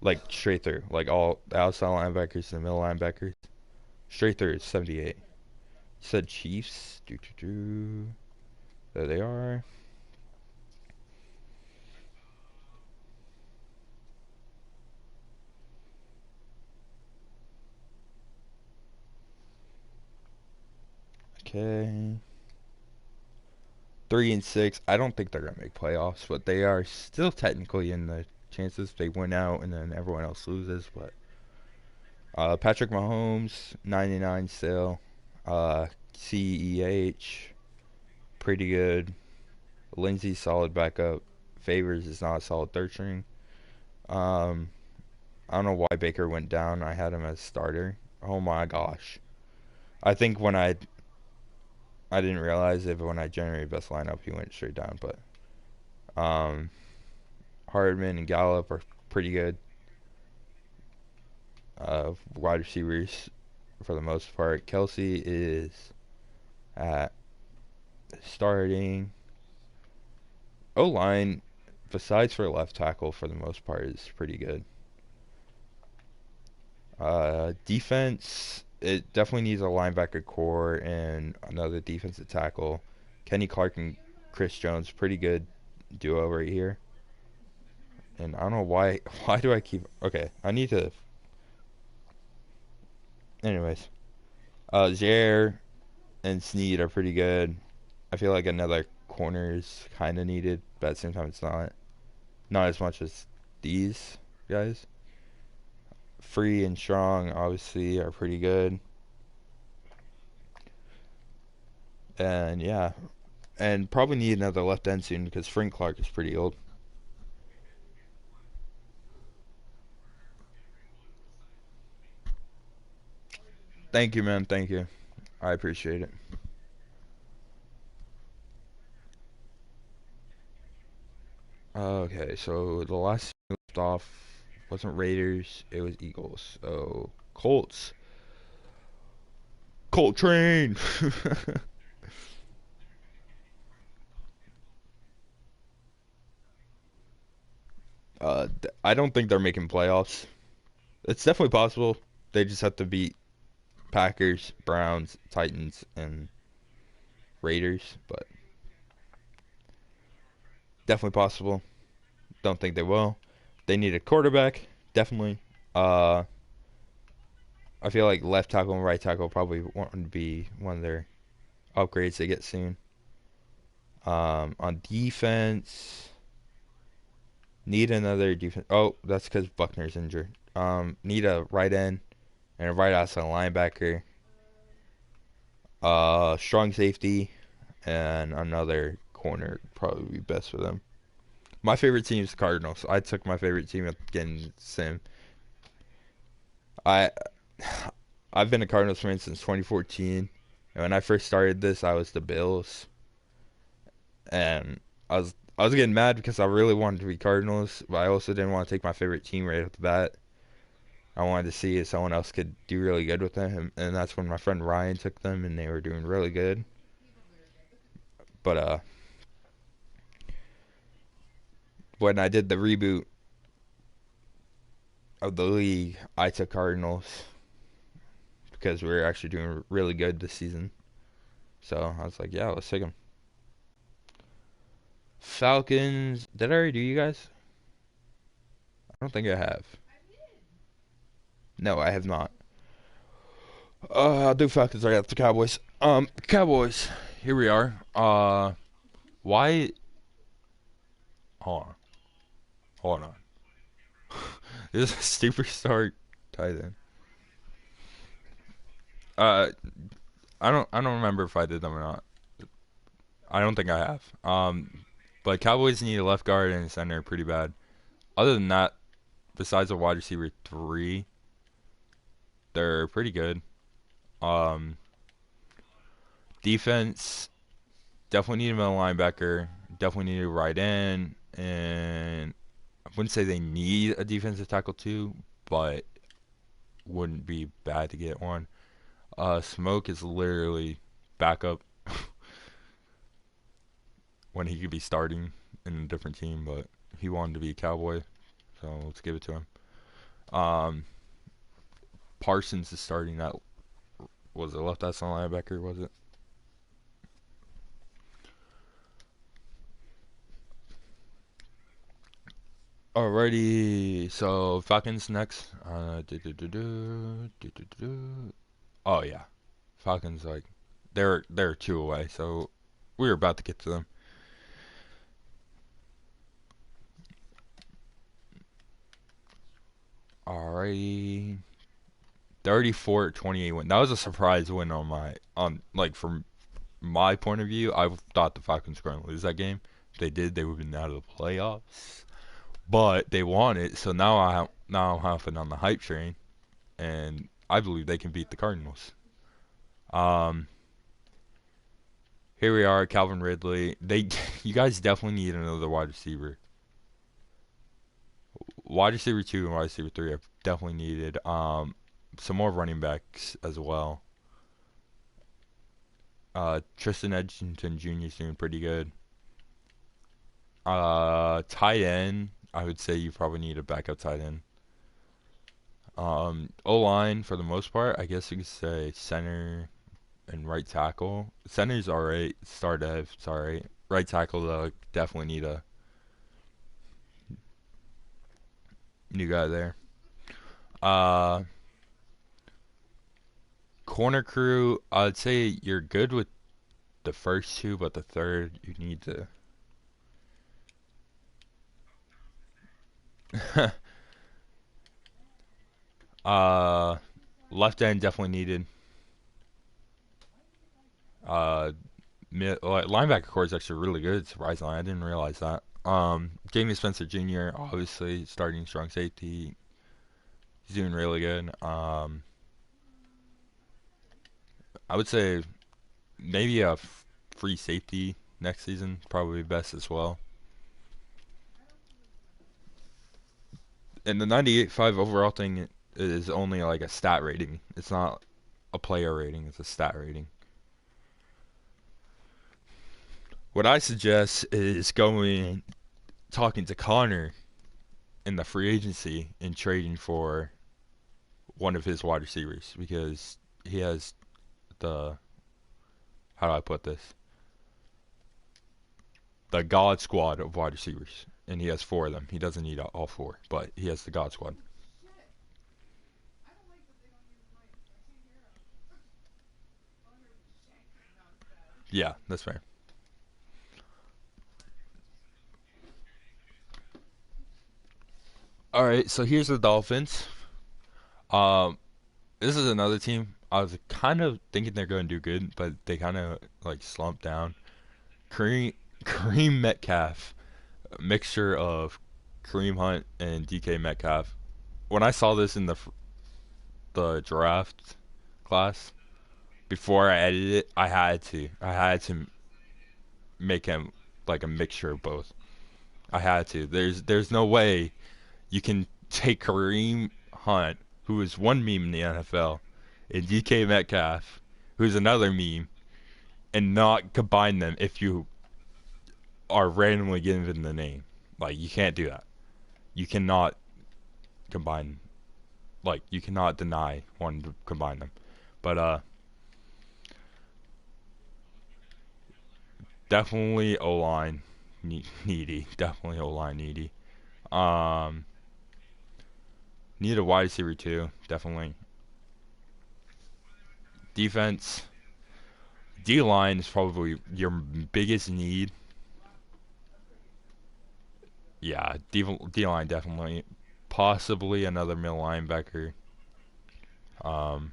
Like straight through, like all the outside linebackers and the middle linebackers, straight through is 78. You said Chiefs. There they are. Okay. 3-6. I don't think they're gonna make playoffs, but they are still technically in the chances. They win out and then everyone else loses. But Patrick Mahomes, 99 still. CEH, pretty good. Lindsey, solid backup. Favors is not a solid third string. Um, I don't know why Baker went down. I had him as starter. Oh my gosh. I think I didn't realize it, but when I generated best lineup, he went straight down. But um, Hardman and Gallup are pretty good. Wide receivers for the most part. Kelsey is at starting. O-line, besides for left tackle, for the most part, is pretty good. Defense, it definitely needs a linebacker core and another defensive tackle. Kenny Clark and Chris Jones, pretty good duo right here. And I don't know why. Why do I keep? Okay, I need to. Anyways, Zaire and Snead are pretty good. I feel like another corner is kind of needed, but at the same time, it's not. Not as much as these guys. Free and Strong, obviously, are pretty good. And yeah, and probably need another left end soon because Frank Clark is pretty old. Thank you, man. Thank you. I appreciate it. Okay, so the last left off wasn't Raiders, it was Eagles. So Colts. Colt train. I don't think they're making playoffs. It's definitely possible. They just have to beat Packers, Browns, Titans, and Raiders, but definitely possible. Don't think they will. They need a quarterback, definitely. Uh, I feel like left tackle and right tackle probably want to be one of their upgrades they get soon. On defense, need another defense. Oh, that's because Buckner's injured. Need a right end and a right outside linebacker. Strong safety and another corner probably be best for them. My favorite team is the Cardinals. I took my favorite team at getting Sim. I I've been a Cardinals fan since 2014, and when I first started this, I was the Bills, and I was getting mad because I really wanted to be Cardinals, but I also didn't want to take my favorite team right off the bat. I wanted to see if someone else could do really good with them, and that's when my friend Ryan took them, and they were doing really good. But when I did the reboot of the league, I took Cardinals because we were actually doing really good this season. So I was like, yeah, let's take them. Falcons. Did I already do you guys? I don't think I have. No, I have not. I'll do Falcons right after Cowboys. Cowboys. Here we are. Why? Hold on. Hold on. This is a stupid start tight end. Uh, I don't remember if I did them or not. I don't think I have. But Cowboys need a left guard and a center pretty bad. Other than that, besides a wide receiver 3, they're pretty good. Um, Defense, definitely need a middle linebacker. Definitely need a right end, and I wouldn't say they need a defensive tackle too, but wouldn't be bad to get one. Smoke is literally backup when he could be starting in a different team, but he wanted to be a Cowboy, so let's give it to him. Um, Parsons is starting that. Was it left outside linebacker? Was it? Alrighty, so Falcons next. Oh yeah, Falcons like they're 2 away, so we were about to get to them. Alrighty, 34-28 win. That was a surprise win on like from my point of view. I thought the Falcons were going to lose that game. If they did, they would have been out of the playoffs. But they won it, so now I'm hopping on the hype train, and I believe they can beat the Cardinals. Um, Here we are, Calvin Ridley. You guys definitely need another wide receiver. Wide receiver 2 and wide receiver 3 are definitely needed. Some more running backs as well. Tristan Edgerton Jr. is doing pretty good. Tight end, I would say you probably need a backup tight end. O-line, for the most part, I guess you could say center and right tackle. Center's alright. Star dev, it's alright. Right tackle, though, definitely need a new guy there. Uh, Corner crew, I'd say you're good with the first 2, but the third, you need to. uh, Left end definitely needed. Uh, Linebacker core is actually really good. Surprisingly, I didn't realize that. Jamie Spencer Jr. obviously starting strong safety. He's doing really good. I would say maybe a free safety next season probably best as well. And the 98.5 overall thing is only like a stat rating. It's not a player rating. It's a stat rating. What I suggest is going talking to Connor in the free agency and trading for one of his wide receivers because he has the, how do I put this? The God squad of wide receivers, and he has 4 of them. He doesn't need all 4, but he has the God squad. Yeah, that's fair. All right, so here's the Dolphins. Um, this is another team. I was kind of thinking they're going to do good, but they kind of like slumped down. Kareem Kareem Metcalf, a mixture of Kareem Hunt and DK Metcalf. When I saw this in the draft class before I edited it, I had to make him like a mixture of both. I had to. There's no way you can take Kareem Hunt, who is one meme in the NFL, and DK Metcalf, who's another meme, and not combine them if you are randomly given the name. Like you can't do that. You cannot combine. Like you cannot deny one to combine them. But definitely O line needy. Definitely O line needy. Um, need a wide receiver too. Definitely defense. D line is probably your biggest need. Yeah, D line definitely. Possibly another middle linebacker. Um,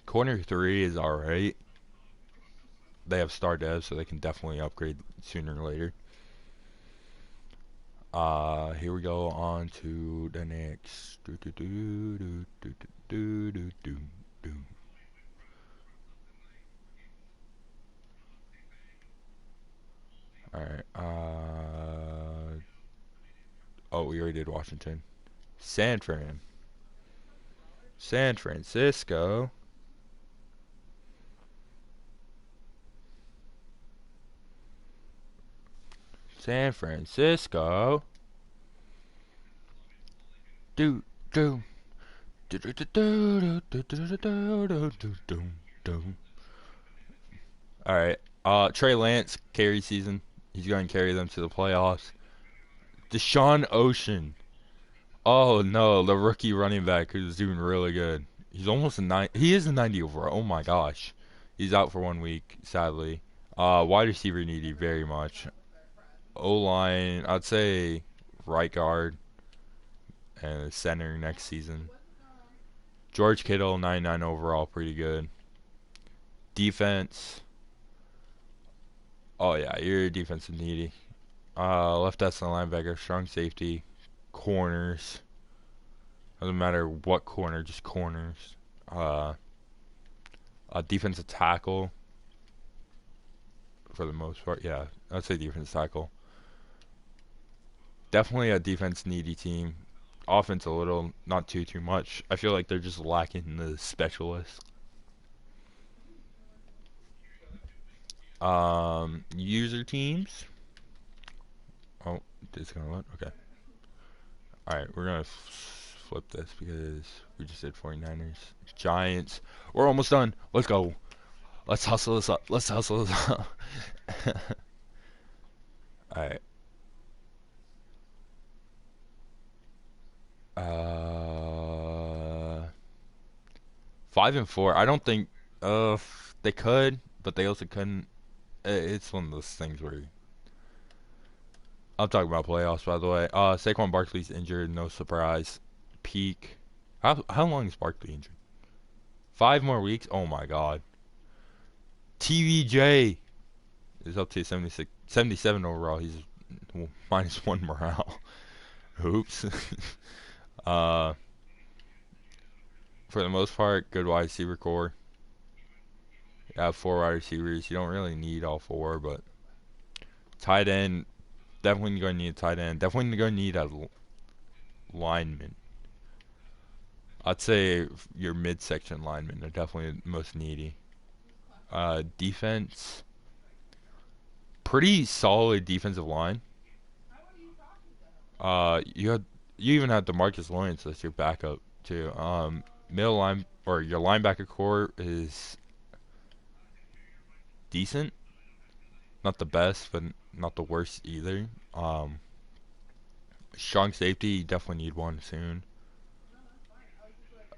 corner three is alright. They have star devs, so they can definitely upgrade sooner or later. Here we go on to the next. All right. Oh, we already did Washington. San Fran. San Francisco. San Francisco. Do do do do do do do do do do do. All right. Trey Lance carry season. He's going to carry them to the playoffs. Deshaun Ocean. Oh no, the rookie running back who's doing really good. He's almost a nine. He is a 90 overall. Oh my gosh, he's out for 1 week, sadly. Wide receiver needy very much. O line, I'd say right guard and center next season. George Kittle, 99 overall, pretty good. Defense. Oh yeah, you're defensive needy. Left outside linebacker, strong safety, corners. Doesn't matter what corner, just corners. Uh, a defensive tackle for the most part. Yeah, I'd say defensive tackle. Definitely a defense needy team. Offense a little, not too much. I feel like they're just lacking the specialists. User teams. Oh, it's gonna load. Okay. All right, we're gonna flip this because we just did 49ers, Giants. We're almost done. Let's go. Let's hustle this up. Let's hustle this up. All right. Uh, 5-4. I don't think they could, but they also couldn't. It's one of those things where I'm talking about playoffs, by the way. Saquon Barkley's injured, no surprise. Peak. How long is Barkley injured? 5 more weeks. Oh my God. TVJ is up to 76, 77 overall. He's -1 morale. Oops. uh, for the most part, good wide receiver core. You have 4 wide receivers. You don't really need all 4, but tight end, definitely going to need a tight end. Definitely going to need a lineman. I'd say your midsection linemen are definitely most needy. Defense, pretty solid defensive line. You even had DeMarcus Lawrence as your backup too. Middle line or your linebacker core is decent, not the best, but not the worst either. Strong safety, you definitely need one soon.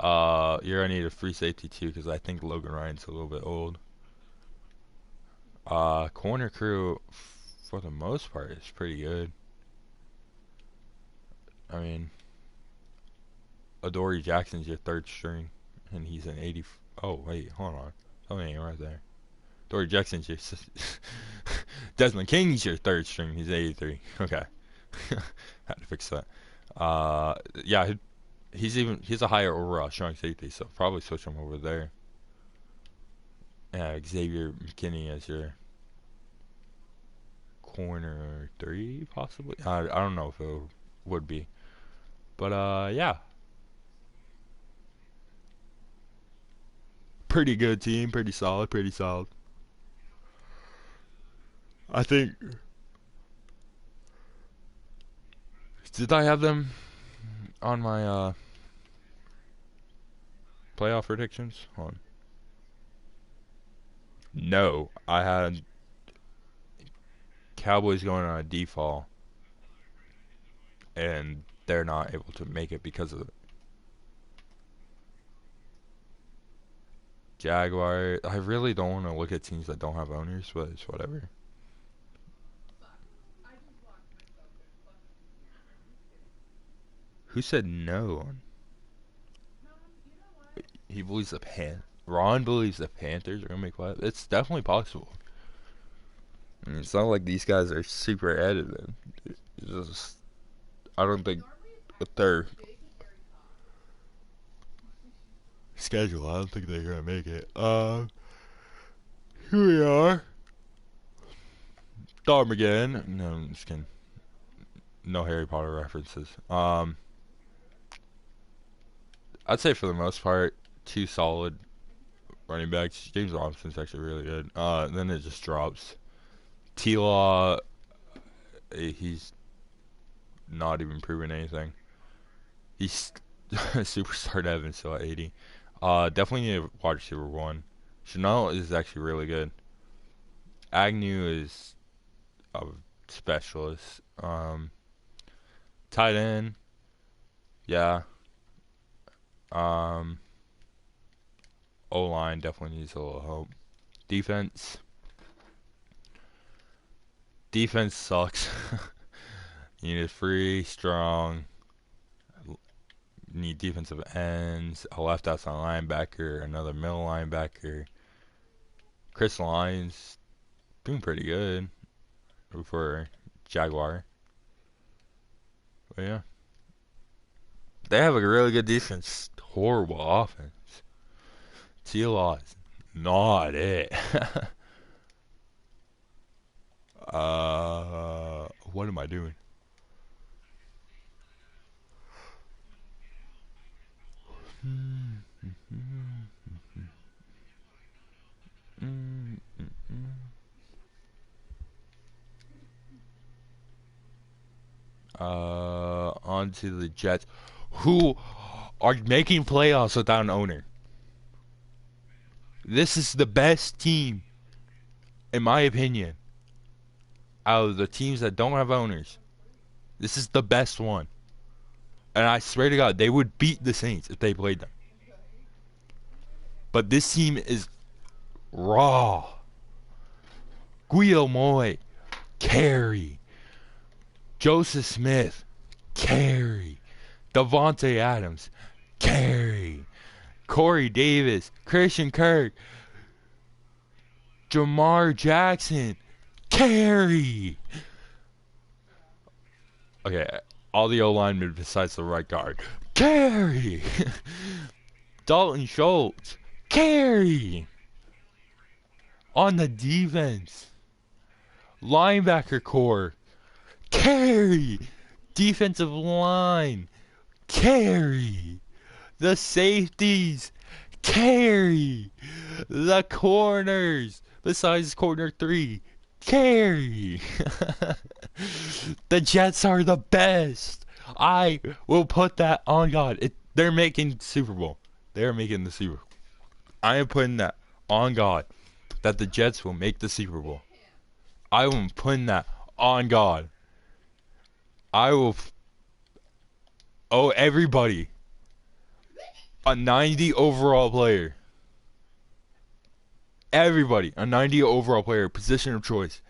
You're gonna need a free safety too, because I think Logan Ryan's a little bit old. Corner crew, for the most part, is pretty good. I mean, Adoree Jackson's your third string, and he's an 80. Oh, wait, hold on. Something ain't right there. Adoree Jackson's your. Desmond King's your third string. He's 83. Okay. Had to fix that. Yeah, he's a higher overall strong safety, so probably switch him over there. Yeah, Xavier McKinney as your corner 3, possibly. I don't know if it would be, but yeah, pretty good team, pretty solid, pretty solid. I think. Did I have them on my playoff predictions? Hold on. No, I had Cowboys going on a default, and they're not able to make it because of it. Jaguar. I really don't want to look at teams that don't have owners, but it's whatever. Who said no? He believes the Ron believes the Panthers are gonna make playoffs. It's definitely possible. I mean, it's not like these guys are super added. It's just, I don't think with their schedule, I don't think they're gonna make it. Here we are. Dom again. No, I'm just kidding. No Harry Potter references. I'd say for the most part, 2 solid running backs. James Robinson's actually really good. Then it just drops. T-Law, he's not even proving anything. He's superstar Evans still at 80. Definitely need a wide receiver 1. Chanel is actually really good. Agnew is a specialist. Tight end, yeah. O-line definitely needs a little help. Defense sucks. You need a free, strong. You need defensive ends, a left outside linebacker, another middle linebacker. Chris Lyons doing pretty good for Jaguar. But yeah, they have a really good defense. Horrible offense. T-Law is not it. What am I doing? On to the Jets, who are making playoffs without an owner. This is the best team, in my opinion, out of the teams that don't have owners. This is the best one. And I swear to God, they would beat the Saints if they played them. But this team is raw. Guillermo, carry. Joseph Smith, carry. Devontae Adams, carry. Corey Davis, Christian Kirk, Jamar Jackson, carry. Okay, all the O-linemen besides the right guard, carry. Dalton Schultz, carry. On the defense, linebacker core, carry. Defensive line, carry. The safeties, carry. The corners, besides corner 3, carry. The Jets are the best. I will put that on God. They're making Super Bowl. They're making the Super Bowl. I am putting that on God that the Jets will make the Super Bowl. I am putting that on God. I will owe everybody a 90 overall player. Everybody, a 90 overall player, position of choice.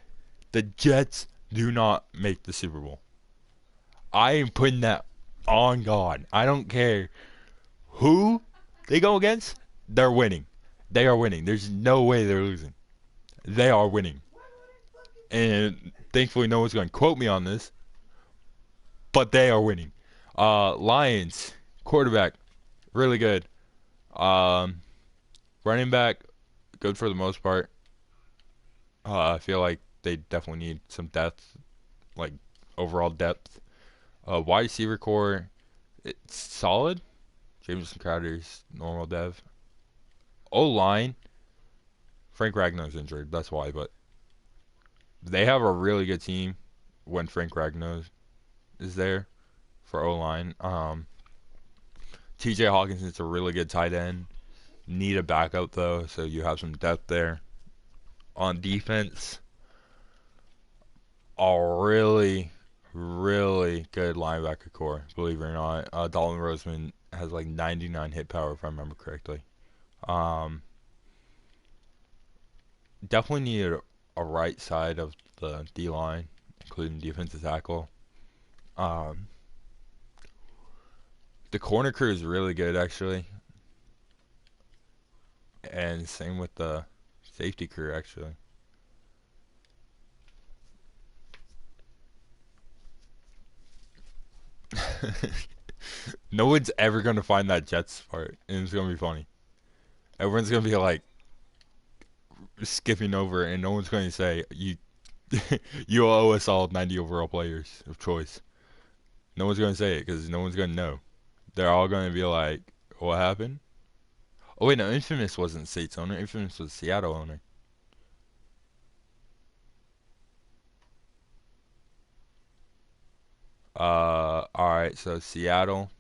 The Jets do not make the Super Bowl. I am putting that on God. I don't care who they go against. They're winning. They are winning. There's no way they're losing. They are winning. And thankfully, no one's going to quote me on this, but they are winning. Lions, quarterback, really good. Um, Running back, good for the most part. I feel like they definitely need some depth, like overall depth. Wide receiver core, it's solid. Jameson Crowder's normal dev. O line, Frank Ragnar's injured, that's why. But they have a really good team when Frank Ragnar is there for O line. T.J. Hawkinson's a really good tight end. Need a backup though, so you have some depth there. On defense, a really, really good linebacker core, believe it or not. Dalton Roseman has like 99 hit power, if I remember correctly. Um, Definitely need a right side of the D line, including defensive tackle. Um, the corner crew is really good, actually, and same with the safety crew, actually. No one's ever gonna find that Jets part, and it's gonna be funny. Everyone's gonna be like skipping over, and no one's gonna say you. You owe us all 90 overall players of choice. No one's gonna say it because no one's gonna know. They're all gonna be like, "What happened?" Oh wait, no, Infamous wasn't State's owner. Infamous was Seattle owner. All right, so Seattle,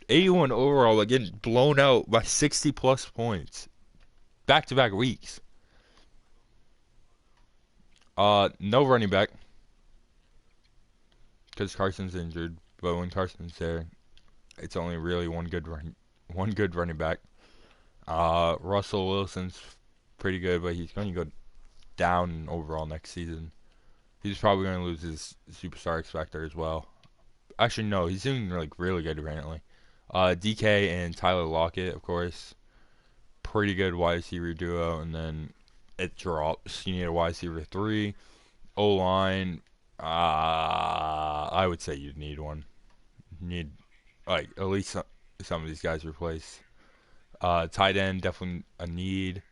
81 overall, like getting blown out by 60 plus points, back to back weeks. No running back because Carson's injured, but when Carson's there, it's only really one good running back. Russell Wilson's pretty good, but he's going to go down overall next season. He's probably going to lose his superstar X Factor as well. Actually, no, he's doing like really good apparently. DK and Tyler Lockett, of course, pretty good wide receiver duo, and then it drops. You need a wide receiver three. O line, I would say you'd need one. You need like at least some of these guys replaced. Tight end, definitely a need.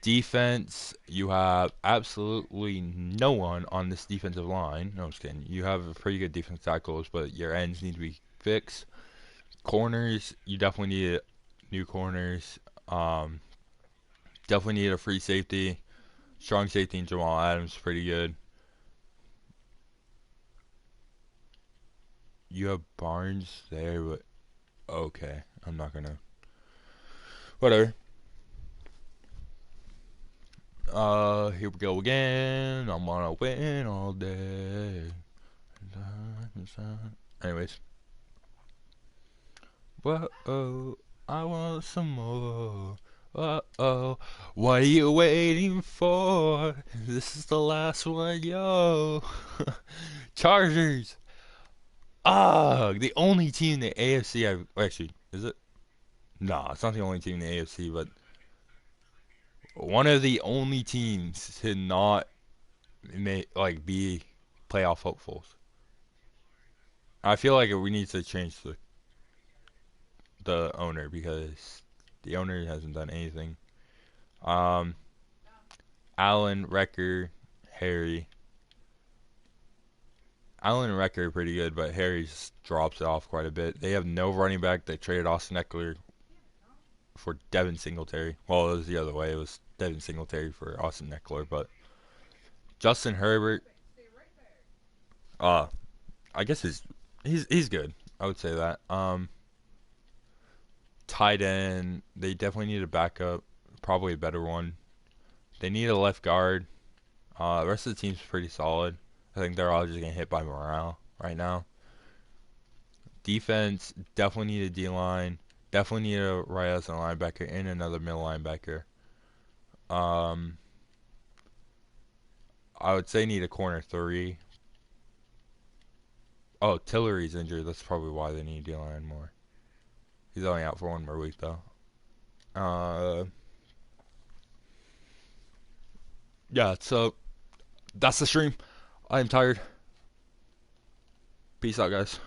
Defense, you have absolutely no one on this defensive line. No, I'm just kidding. You have a pretty good defensive tackles, but your ends need to be fixed. Corners, you definitely need new corners. Um, Definitely need a free safety. Strong safety and Jamal Adams, pretty good. You have Barnes there, but okay. I'm not gonna. Whatever. Here we go again. I'm gonna win all day. Anyways. Whoa, I want some more. Uh-oh, what are you waiting for? This is the last one, yo. Chargers. The only team in the AFC actually, is it? Nah, it's not the only team in the AFC, but one of the only teams to not be playoff hopefuls. I feel like we need to change the owner because the owner hasn't done anything. Um, Allen, Wrecker, Harry. Allen and Wrecker are pretty good, but Harry just drops it off quite a bit. They have no running back. They traded Austin Eckler for Devin Singletary. Well, it was the other way. It was Devin Singletary for Austin Eckler, but Justin Herbert. Uh, I guess he's good. I would say that. Tight end. They definitely need a backup. Probably a better one. They need a left guard. The rest of the team's pretty solid. I think they're all just getting hit by morale right now. Defense, definitely need a D line. Definitely need a right outside linebacker and another middle linebacker. Um, I would say need a corner three. Oh, Tillery's injured. That's probably why they need D-line more. He's only out for one more week though. Uh, yeah. So that's the stream. I am tired. Peace out, guys.